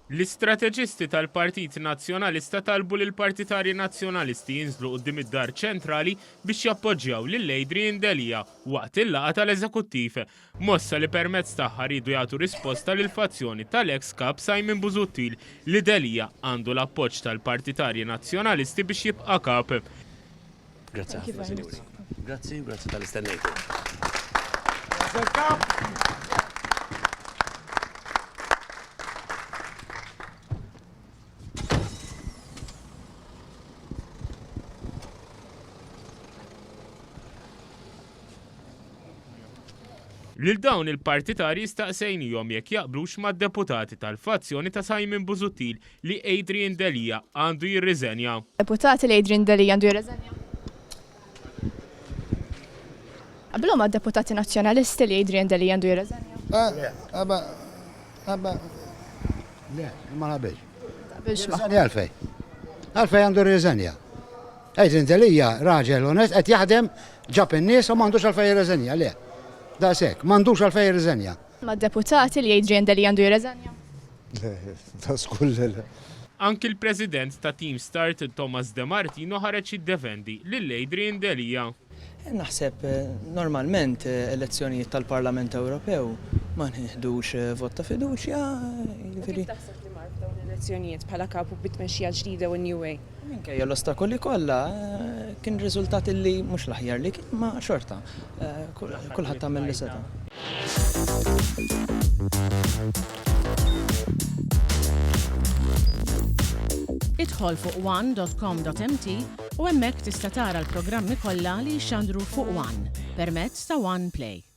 L-istrateġisti tal-Partit Nazzjonalista talbu lil partitarji nazzjonalisti jinżlu quddiem id-Dar Ċentrali biex jappoġġjaw lil Adrian Delia waqt il-laqgħa tal-Eżekuttiv. Mossa li permezz tagħha ridu jagħtu risposta lil fazzjoni tal-ex kap Simon Busuttil li Delia għandu l-appoġġ tal-partitarji nazzjonalisti biex jibqa' kap. Grazzi ħafna, Sinjuri. Grazzi tal-istennejtu. Lil dawn il-partitarji staqsejnihom jekk jaqblux mad-deputati tal-fazzjoni ta' Simon Busuttil li Adrian Delia għandu jirriżenja. Deputati li Adrian Delia għandu jirriżenja? Qablu ma' deputati nazzjonalisti li Adrian Delia għandu jirriżenja? Le, ma nabiex. Biex ma' Għalfej. Għalfej għandu jirriżenja. Adrian Delia raġel onest qed jaħdem ġab in-nies u m'għandux għalfej jirriżenja, le. Da sekk, m'għandux għalfej jirriżenja. ma' deputati li Adrian Delia għandu jirriżenja? Da skull le. Anki l-President ta' Team Start Thomas De Martino ħareġ jiddefendi lil Adrian Delia. Naħseb normalment elezzjonijiet tal-Parlament Ewropew ma nieħdux vot ta' fiduċja, jiġifieri. Taħseb li mar f'dawn l-elezzjonijiet bħala kapu bit-tmexxija ġdida u New Way? Minkejja l-ostakoli kollha kien riżultat li mhux l-aħjar li kien ma' xorta. Kulħadd tagħmel li seta'. Idħol fuq one.com.mt u hemmhekk tista' tara l-programmi kollha li jxandru fuq One permezz ta' One Play.